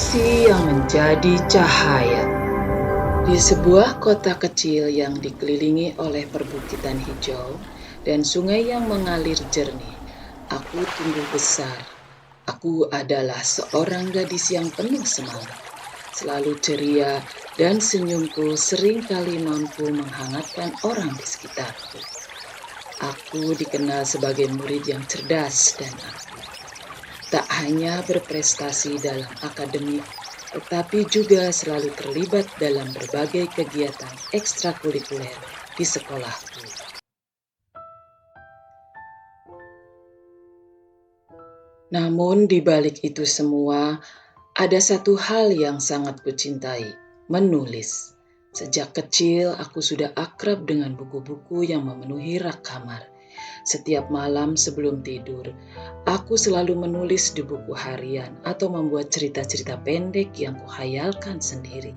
Galaksi yang menjadi cahaya. Di sebuah kota kecil yang dikelilingi oleh perbukitan hijau dan sungai yang mengalir jernih, aku tumbuh besar. Aku adalah seorang gadis yang penuh semangat, selalu ceria, dan senyumku seringkali mampu menghangatkan orang di sekitarku. Aku dikenal sebagai murid yang cerdas dan anggun. Tak hanya berprestasi dalam akademik, tetapi juga selalu terlibat dalam berbagai kegiatan ekstrakurikuler di sekolahku. Namun di balik itu semua, ada satu hal yang sangat kucintai, menulis. Sejak kecil aku sudah akrab dengan buku-buku yang memenuhi rak kamar. Setiap malam sebelum tidur, aku selalu menulis di buku harian atau membuat cerita-cerita pendek yang kuhayalkan sendiri.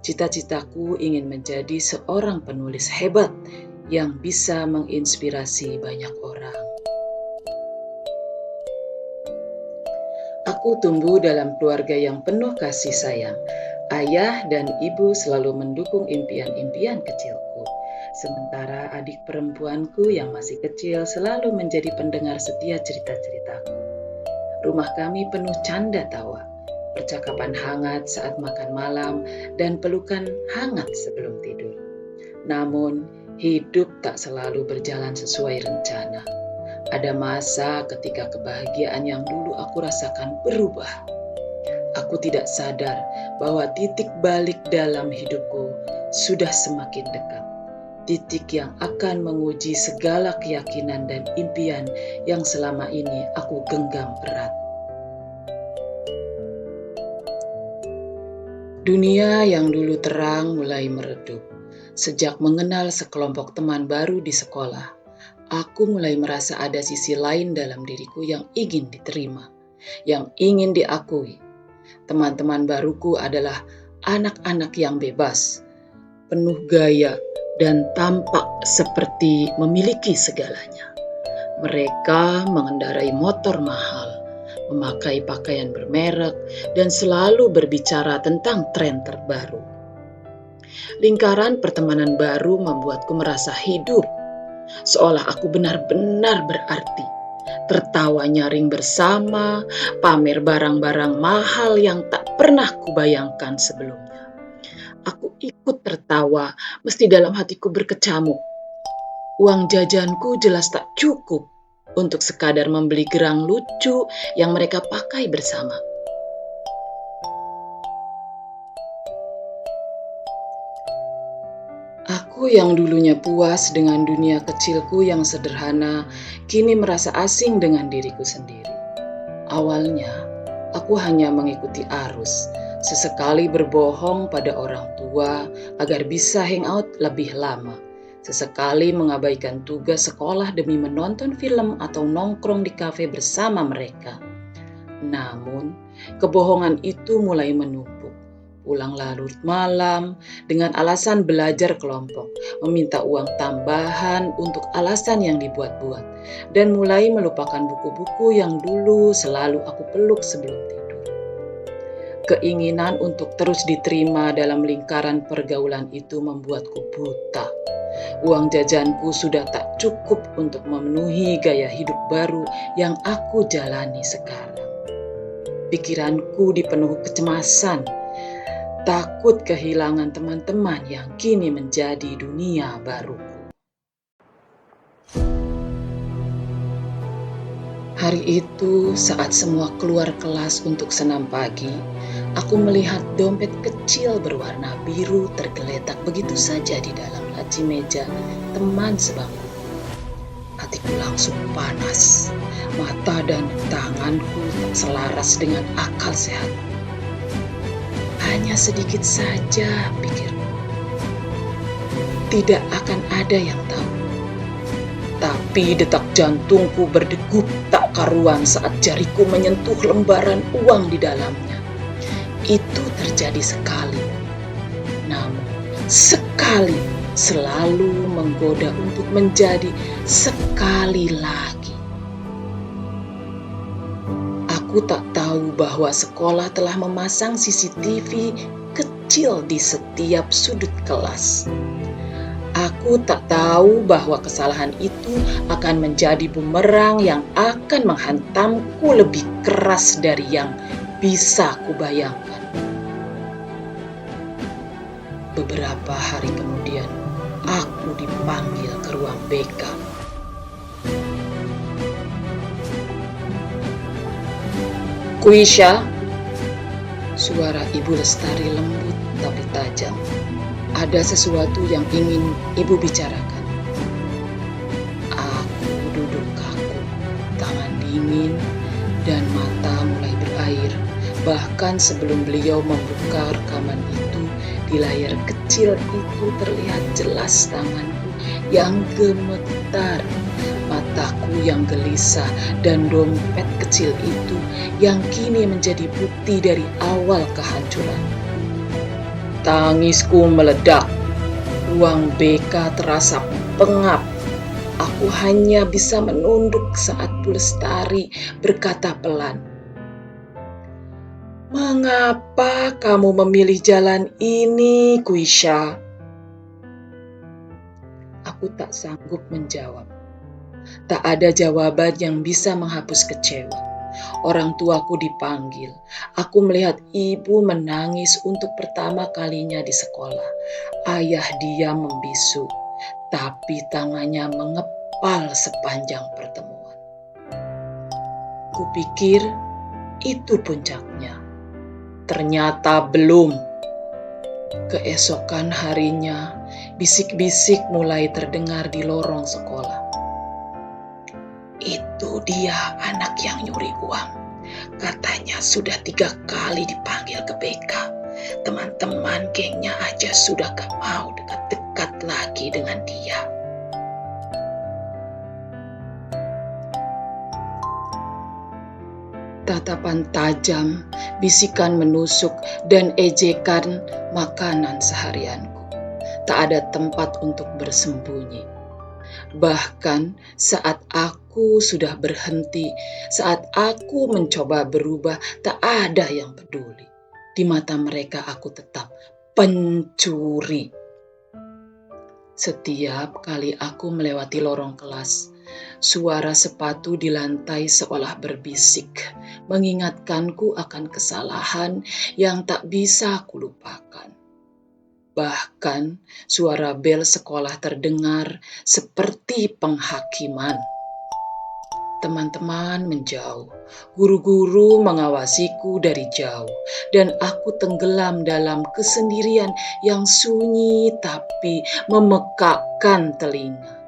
Cita-citaku ingin menjadi seorang penulis hebat yang bisa menginspirasi banyak orang. Aku tumbuh dalam keluarga yang penuh kasih sayang. Ayah dan ibu selalu mendukung impian-impian kecilku. Sementara adik perempuanku yang masih kecil selalu menjadi pendengar setia cerita-ceritaku. Rumah kami penuh canda tawa, percakapan hangat saat makan malam, dan pelukan hangat sebelum tidur. Namun, hidup tak selalu berjalan sesuai rencana. Ada masa ketika kebahagiaan yang dulu aku rasakan berubah. Aku tidak sadar bahwa titik balik dalam hidupku sudah semakin dekat. Titik yang akan menguji segala keyakinan dan impian yang selama ini aku genggam erat. Dunia yang dulu terang mulai meredup. Sejak mengenal sekelompok teman baru di sekolah, aku mulai merasa ada sisi lain dalam diriku yang ingin diterima, yang ingin diakui. Teman-teman baruku adalah anak-anak yang bebas, penuh gaya, dan tampak seperti memiliki segalanya. Mereka mengendarai motor mahal, memakai pakaian bermerek, dan selalu berbicara tentang tren terbaru. Lingkaran pertemanan baru membuatku merasa hidup, seolah aku benar-benar berarti. Tertawa nyaring bersama, pamer barang-barang mahal yang tak pernah kubayangkan sebelumnya. Aku ikut tertawa, meski dalam hatiku berkecamuk. Uang jajanku jelas tak cukup untuk sekadar membeli gerang lucu yang mereka pakai bersama. Aku yang dulunya puas dengan dunia kecilku yang sederhana, kini merasa asing dengan diriku sendiri. Awalnya, aku hanya mengikuti arus, sesekali berbohong pada orang tua agar bisa hangout lebih lama, sesekali mengabaikan tugas sekolah demi menonton film atau nongkrong di kafe bersama mereka. Namun, kebohongan itu mulai menumpuk. Pulang larut malam dengan alasan belajar kelompok, meminta uang tambahan untuk alasan yang dibuat-buat, dan mulai melupakan buku-buku yang dulu selalu aku peluk sebelum tidur. Keinginan untuk terus diterima dalam lingkaran pergaulan itu membuatku buta. Uang jajanku sudah tak cukup untuk memenuhi gaya hidup baru yang aku jalani sekarang. Pikiranku dipenuhi kecemasan, takut kehilangan teman-teman yang kini menjadi dunia baruku. Hari itu, saat semua keluar kelas untuk senam pagi, aku melihat dompet kecil berwarna biru tergeletak begitu saja di dalam laci meja teman sebangku. Hatiku langsung panas, mata dan tanganku tak selaras dengan akal sehat. Hanya sedikit saja, pikirku. Tidak akan ada yang tahu. Tapi detak jantungku berdegup tak karuan saat jariku menyentuh lembaran uang di dalamnya. Itu terjadi sekali. Namun, sekali selalu menggoda untuk menjadi sekali lagi. Aku Aku tak tahu bahwa sekolah telah memasang CCTV kecil di setiap sudut kelas. Aku tak tahu bahwa kesalahan itu akan menjadi bumerang yang akan menghantamku lebih keras dari yang bisa kubayangkan. Beberapa hari kemudian, aku dipanggil ke ruang BK. "Kuisha," suara Ibu Lestari lembut tapi tajam. "Ada sesuatu yang ingin Ibu bicarakan." Aku duduk kaku, tangan dingin, dan mata mulai berair. Bahkan sebelum beliau membuka rekaman itu, di layar kecil itu terlihat jelas tanganku yang gemetar, mataku yang gelisah, dan dompet kecil itu yang kini menjadi bukti dari awal kehancuran. Tangisku meledak. Ruang BK terasa pengap. Aku hanya bisa menunduk saat Bu Lestari berkata pelan, "Mengapa kamu memilih jalan ini, Kuisha?" Aku tak sanggup menjawab. Tak ada jawaban yang bisa menghapus kecewa. Orang tuaku dipanggil. Aku melihat ibu menangis untuk pertama kalinya di sekolah. Ayah diam membisu, tapi tangannya mengepal sepanjang pertemuan. Kupikir itu puncaknya. Ternyata belum. Keesokan harinya, bisik-bisik mulai terdengar di lorong sekolah. "Itu dia anak yang nyuri uang. Katanya sudah 3 kali dipanggil ke BK. Teman-teman gengnya aja sudah gak mau dekat-dekat lagi dengan dia." Tatapan tajam, bisikan menusuk, dan ejekan makanan seharianku. Tak ada tempat untuk bersembunyi. Bahkan saat aku sudah berhenti, saat aku mencoba berubah, tak ada yang peduli. Di mata mereka aku tetap pencuri. Setiap kali aku melewati lorong kelas, suara sepatu di lantai seolah berbisik, mengingatkanku akan kesalahan yang tak bisa kulupakan. Bahkan suara bel sekolah terdengar seperti penghakiman. Teman-teman menjauh, guru-guru mengawasiku dari jauh, dan aku tenggelam dalam kesendirian yang sunyi tapi memekakkan telinga.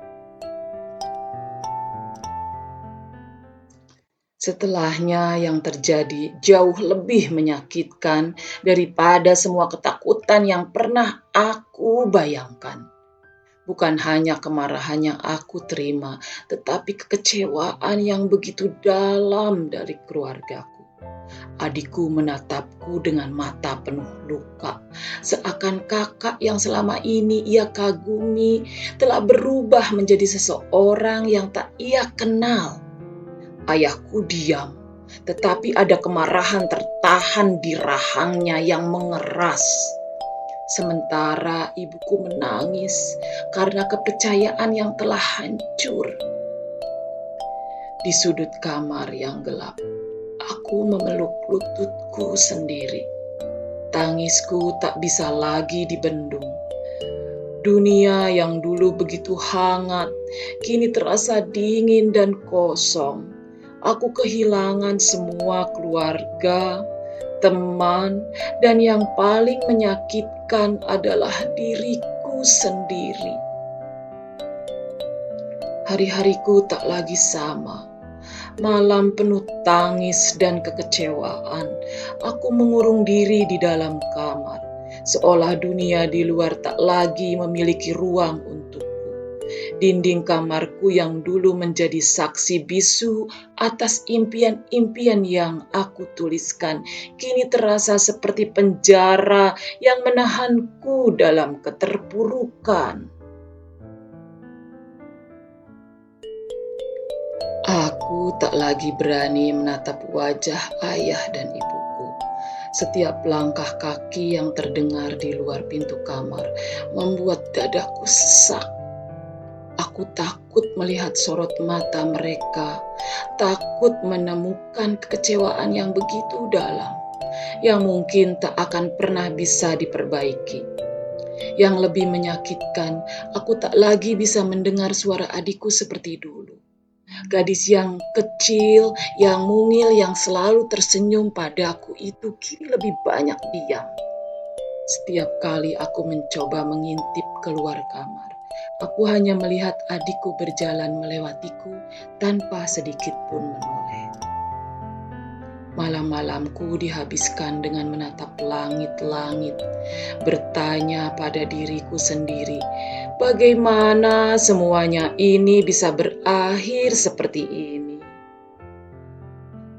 Setelahnya yang terjadi jauh lebih menyakitkan daripada semua ketakutan yang pernah aku bayangkan. Bukan hanya kemarahan yang aku terima, tetapi kekecewaan yang begitu dalam dari keluargaku. Adikku menatapku dengan mata penuh luka, seakan kakak yang selama ini ia kagumi telah berubah menjadi seseorang yang tak ia kenal. Ayahku diam, tetapi ada kemarahan tertahan di rahangnya yang mengeras. Sementara ibuku menangis karena kepercayaan yang telah hancur. Di sudut kamar yang gelap, aku memeluk lututku sendiri. Tangisku tak bisa lagi dibendung. Dunia yang dulu begitu hangat, kini terasa dingin dan kosong. Aku kehilangan semua keluarga, teman, dan yang paling menyakitkan adalah diriku sendiri. Hari-hariku tak lagi sama. Malam penuh tangis dan kekecewaan. Aku mengurung diri di dalam kamar, seolah dunia di luar tak lagi memiliki ruang untukku. Dinding kamarku yang dulu menjadi saksi bisu atas impian-impian yang aku tuliskan, kini terasa seperti penjara yang menahanku dalam keterpurukan. Aku tak lagi berani menatap wajah ayah dan ibuku. Setiap langkah kaki yang terdengar di luar pintu kamar membuat dadaku sesak. Aku takut melihat sorot mata mereka, takut menemukan kekecewaan yang begitu dalam, yang mungkin tak akan pernah bisa diperbaiki. Yang lebih menyakitkan, aku tak lagi bisa mendengar suara adikku seperti dulu. Gadis yang kecil, yang mungil, yang selalu tersenyum padaku itu kini lebih banyak diam. Setiap kali aku mencoba mengintip keluar kamar, aku hanya melihat adikku berjalan melewatiku tanpa sedikit pun menoleh. Malam-malamku dihabiskan dengan menatap langit-langit, bertanya pada diriku sendiri, bagaimana semuanya ini bisa berakhir seperti ini?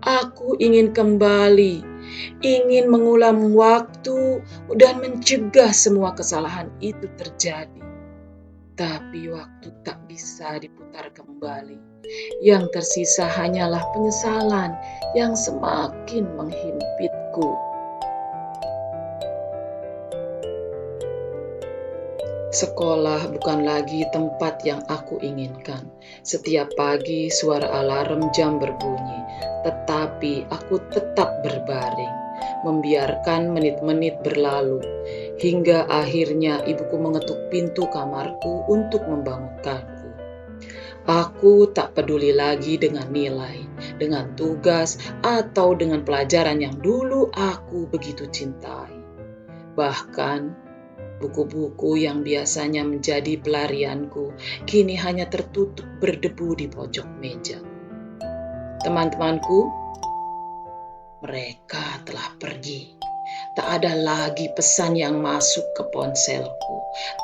Aku ingin kembali, ingin mengulang waktu dan mencegah semua kesalahan itu terjadi. Tapi waktu tak bisa diputar kembali. Yang tersisa hanyalah penyesalan yang semakin menghimpitku. Sekolah bukan lagi tempat yang aku inginkan. Setiap pagi suara alarm jam berbunyi, tetapi aku tetap berbaring, membiarkan menit-menit berlalu, hingga akhirnya ibuku mengetuk pintu kamarku untuk membangunkanku. Aku tak peduli lagi dengan nilai, dengan tugas, atau dengan pelajaran yang dulu aku begitu cintai. Bahkan buku-buku yang biasanya menjadi pelarianku kini hanya tertutup berdebu di pojok meja. Teman-temanku, mereka telah pergi. Tak ada lagi pesan yang masuk ke ponselku.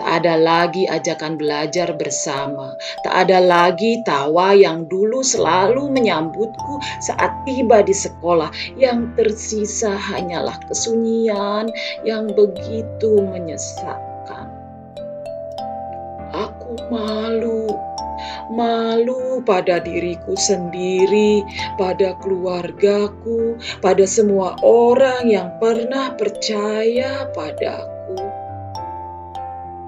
Tak ada lagi ajakan belajar bersama. Tak ada lagi tawa yang dulu selalu menyambutku saat tiba di sekolah. Yang tersisa hanyalah kesunyian yang begitu menyesakkan. Aku malu pada diriku sendiri, pada keluargaku, pada semua orang yang pernah percaya padaku.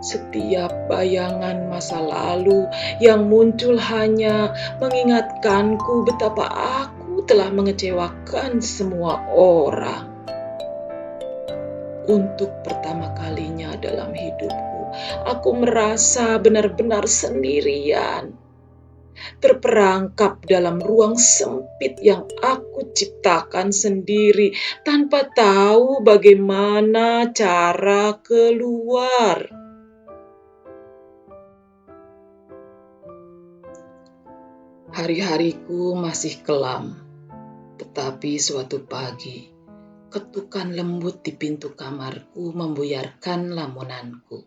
Setiap bayangan masa lalu yang muncul hanya mengingatkanku betapa aku telah mengecewakan semua orang. Untuk pertama kalinya dalam hidupku, aku merasa benar-benar sendirian, terperangkap dalam ruang sempit yang aku ciptakan sendiri tanpa tahu bagaimana cara keluar. Hari-hariku masih kelam, tetapi suatu pagi, ketukan lembut di pintu kamarku membuyarkan lamunanku.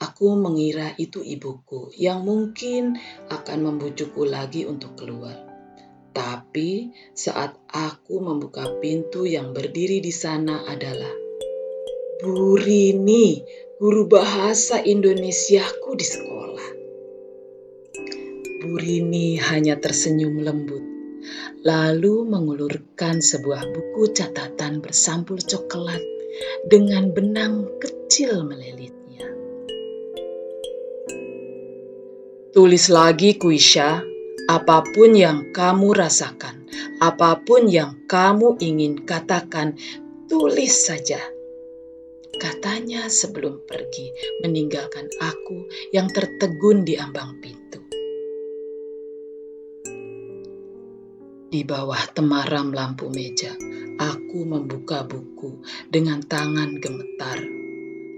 Aku mengira itu ibuku yang mungkin akan membujukku lagi untuk keluar. Tapi saat aku membuka pintu, yang berdiri di sana adalah Bu Rini, guru bahasa Indonesiaku di sekolah. Bu Rini hanya tersenyum lembut, lalu mengulurkan sebuah buku catatan bersampul coklat dengan benang kecil melilitnya. Tulis lagi, Kuisha, apapun yang kamu rasakan, apapun yang kamu ingin katakan, tulis saja, katanya sebelum pergi meninggalkan aku yang tertegun di ambang pintu. Di bawah temaram lampu meja, aku membuka buku dengan tangan gemetar.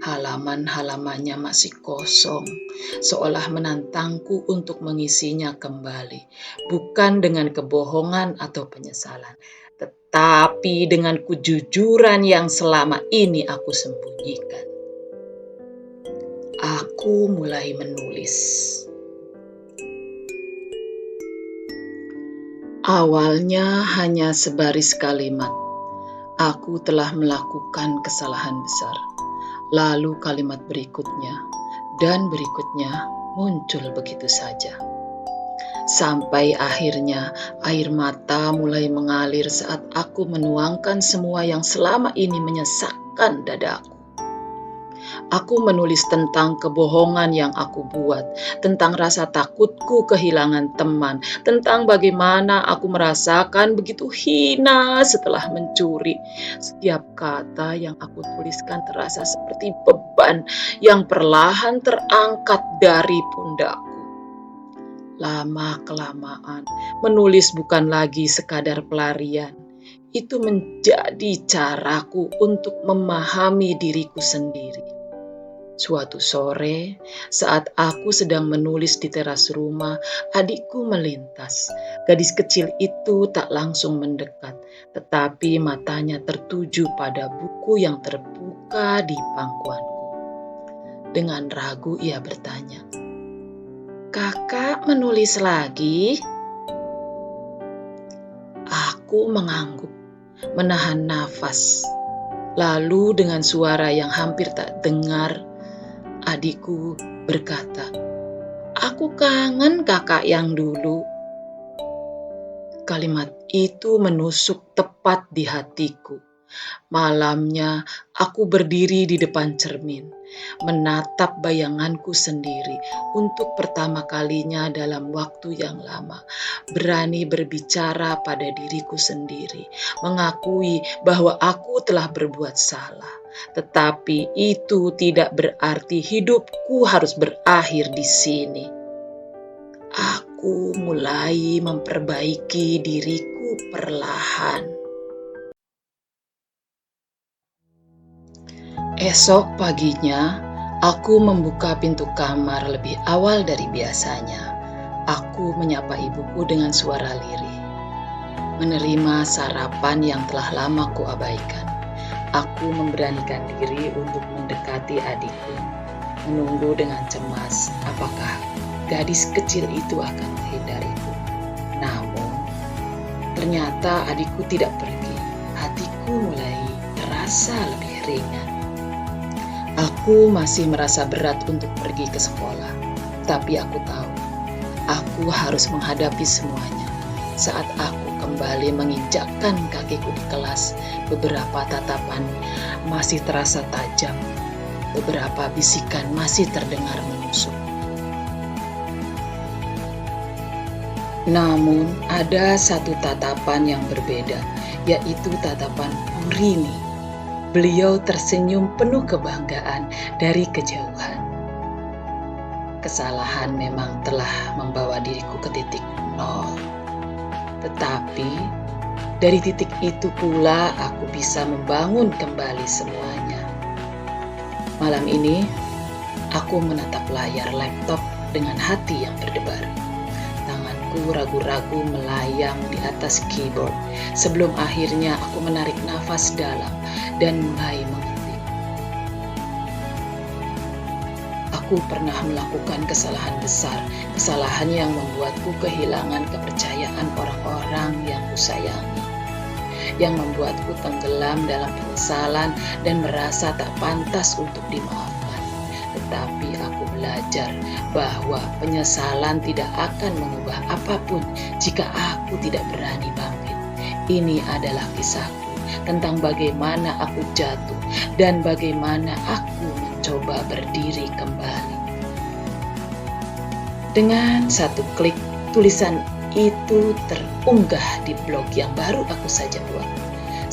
Halaman-halamannya masih kosong, seolah menantangku untuk mengisinya kembali. Bukan dengan kebohongan atau penyesalan, tetapi dengan kejujuran yang selama ini aku sembunyikan. Aku mulai menulis. Awalnya hanya sebaris kalimat, aku telah melakukan kesalahan besar. Lalu kalimat berikutnya dan berikutnya muncul begitu saja. Sampai akhirnya air mata mulai mengalir saat aku menuangkan semua yang selama ini menyesakkan dadaku. Aku menulis tentang kebohongan yang aku buat, tentang rasa takutku kehilangan teman, tentang bagaimana aku merasakan begitu hina setelah mencuri. Setiap kata yang aku tuliskan terasa seperti beban yang perlahan terangkat dari pundakku. Lama-kelamaan, menulis bukan lagi sekadar pelarian. Itu menjadi caraku untuk memahami diriku sendiri. Suatu sore, saat aku sedang menulis di teras rumah, adikku melintas. Gadis kecil itu tak langsung mendekat, tetapi matanya tertuju pada buku yang terbuka di pangkuanku. Dengan ragu ia bertanya, "Kakak menulis lagi?" Aku mengangguk, menahan nafas. Lalu dengan suara yang hampir tak dengar, adikku berkata, "Aku kangen kakak yang dulu." Kalimat itu menusuk tepat di hatiku. Malamnya, aku berdiri di depan cermin, menatap bayanganku sendiri untuk pertama kalinya dalam waktu yang lama. Berani berbicara pada diriku sendiri, mengakui bahwa aku telah berbuat salah. Tetapi itu tidak berarti hidupku harus berakhir di sini. Aku mulai memperbaiki diriku perlahan. Esok paginya, aku membuka pintu kamar lebih awal dari biasanya. Aku menyapa ibuku dengan suara lirih, menerima sarapan yang telah lama kuabaikan. Aku memberanikan diri untuk mendekati adikku, menunggu dengan cemas apakah gadis kecil itu akan menghindariku. Namun, ternyata adikku tidak pergi. Hatiku mulai terasa lebih ringan. Aku masih merasa berat untuk pergi ke sekolah, tapi aku tahu aku harus menghadapi semuanya. Saat aku kembali menginjakkan kakiku di kelas, beberapa tatapan masih terasa tajam, beberapa bisikan masih terdengar menusuk. Namun ada satu tatapan yang berbeda, yaitu tatapan Bu Rini. Beliau tersenyum penuh kebanggaan dari kejauhan. Kesalahan memang telah membawa diriku ke titik nol. Tetapi dari titik itu pula aku bisa membangun kembali semuanya. Malam ini aku menatap layar laptop dengan hati yang berdebar. Tanganku ragu-ragu melayang di atas keyboard sebelum akhirnya aku menarik nafas dalam dan mulai mengetik. Aku pernah melakukan kesalahan besar, kesalahan yang membuatku kehilangan kepercayaan orang-orang yang kusayangi, yang membuatku tenggelam dalam penyesalan dan merasa tak pantas untuk dimaafkan. Tetapi aku belajar bahwa penyesalan tidak akan mengubah apapun jika aku tidak berani bangkit. Ini adalah kisahku tentang bagaimana aku jatuh dan bagaimana aku mencoba berdiri kembali. Dengan satu klik, tulisan itu terunggah di blog yang baru aku saja buat.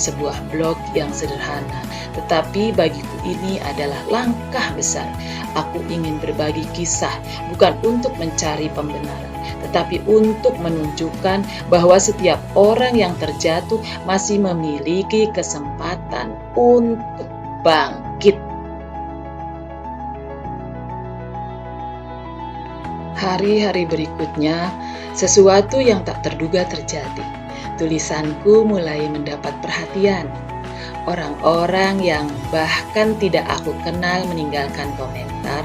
Sebuah blog yang sederhana, tetapi bagiku ini adalah langkah besar. Aku ingin berbagi kisah, bukan untuk mencari pembenaran, tetapi untuk menunjukkan bahwa setiap orang yang terjatuh masih memiliki kesempatan untuk bangkit. Hari-hari berikutnya, sesuatu yang tak terduga terjadi. Tulisanku mulai mendapat perhatian. Orang-orang yang bahkan tidak aku kenal meninggalkan komentar,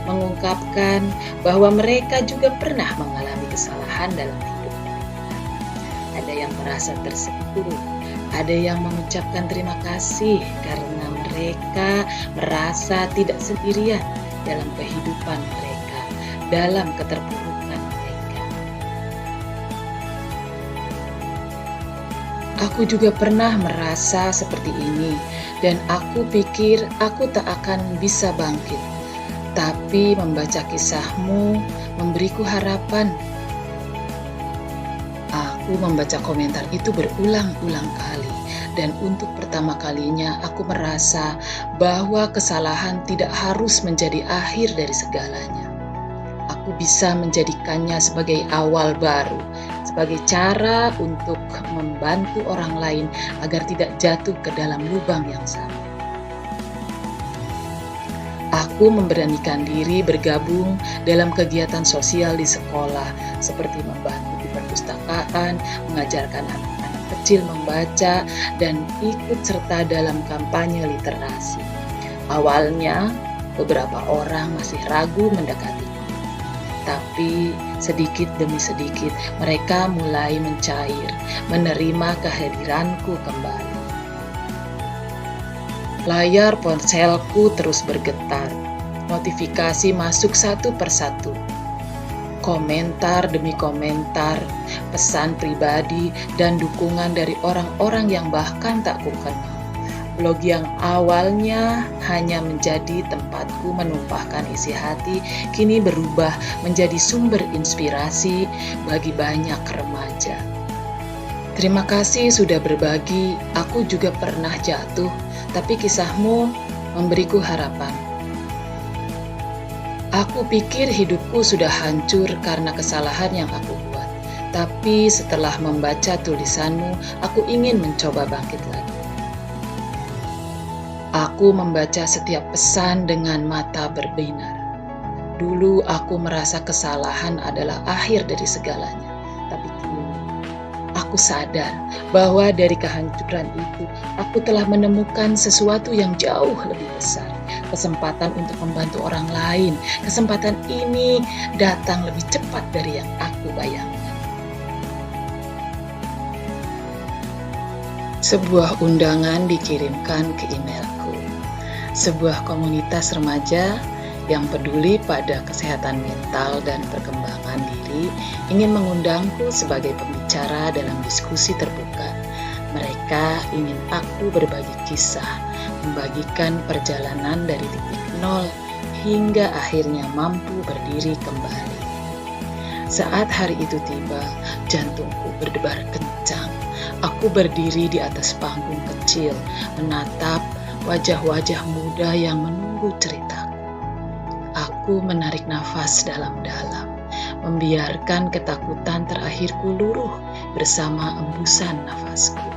mengungkapkan bahwa mereka juga pernah mengalami kesalahan dalam hidup. Ada yang merasa tersentuh, ada yang mengucapkan terima kasih karena mereka merasa tidak sendirian dalam kehidupan mereka, dalam keterpurukan mereka. Aku juga pernah merasa seperti ini, dan aku pikir aku tak akan bisa bangkit. Tapi membaca kisahmu memberiku harapan. Aku membaca komentar itu berulang-ulang kali, dan untuk pertama kalinya aku merasa bahwa kesalahan tidak harus menjadi akhir dari segalanya. Aku bisa menjadikannya sebagai awal baru, sebagai cara untuk membantu orang lain agar tidak jatuh ke dalam lubang yang sama. Aku memberanikan diri bergabung dalam kegiatan sosial di sekolah, seperti membantu di perpustakaan, mengajarkan anak-anak kecil membaca, dan ikut serta dalam kampanye literasi. Awalnya, beberapa orang masih ragu mendekatiku, tapi sedikit demi sedikit mereka mulai mencair, menerima kehadiranku kembali. Layar ponselku terus bergetar. Notifikasi masuk satu persatu. Komentar demi komentar, pesan pribadi, dan dukungan dari orang-orang yang bahkan tak kukenal. Blog yang awalnya hanya menjadi tempatku menumpahkan isi hati, kini berubah menjadi sumber inspirasi bagi banyak remaja. Terima kasih sudah berbagi. Aku juga pernah jatuh, tapi kisahmu memberiku harapan. Aku pikir hidupku sudah hancur karena kesalahan yang aku buat. Tapi setelah membaca tulisanmu, aku ingin mencoba bangkit lagi. Aku membaca setiap pesan dengan mata berbinar. Dulu aku merasa kesalahan adalah akhir dari segalanya. Tapi kini aku sadar bahwa dari kehancuran itu, aku telah menemukan sesuatu yang jauh lebih besar. Kesempatan untuk membantu orang lain. Kesempatan ini datang lebih cepat dari yang aku bayangkan. Sebuah undangan dikirimkan ke emailku. Sebuah komunitas remaja yang peduli pada kesehatan mental dan perkembangan diri ingin mengundangku sebagai pembicara dalam diskusi terbuka. Mereka ingin aku berbagi kisah, membagikan perjalanan dari titik nol hingga akhirnya mampu berdiri kembali. Saat hari itu tiba, jantungku berdebar kencang. Aku berdiri di atas panggung kecil, menatap wajah-wajah muda yang menunggu ceritaku. Aku menarik nafas dalam-dalam, membiarkan ketakutan terakhirku luruh bersama embusan nafasku.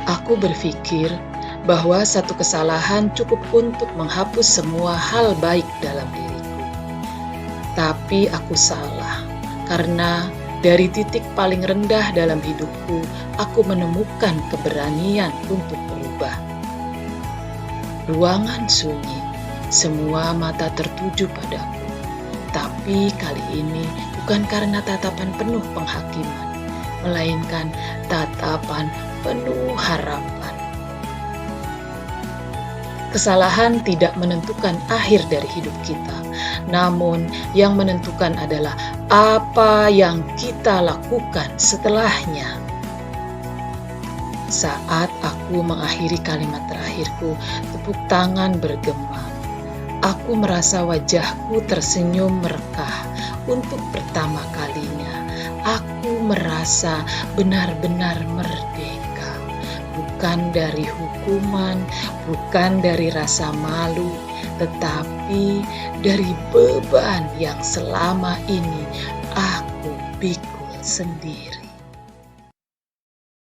Aku berpikir bahwa satu kesalahan cukup untuk menghapus semua hal baik dalam diriku. Tapi aku salah, karena dari titik paling rendah dalam hidupku, aku menemukan keberanian untuk berubah. Ruangan sunyi, semua mata tertuju padaku. Tapi kali ini bukan karena tatapan penuh penghakiman, melainkan tatapan penuh harapan. Kesalahan tidak menentukan akhir dari hidup kita, namun yang menentukan adalah apa yang kita lakukan setelahnya. Saat aku mengakhiri kalimat terakhirku, tepuk tangan bergema. Aku merasa wajahku tersenyum merekah. Untuk pertama kalinya, aku merasa benar-benar merdeka. Bukan dari hukuman, bukan dari rasa malu, tetapi dari beban yang selama ini aku pikul sendiri.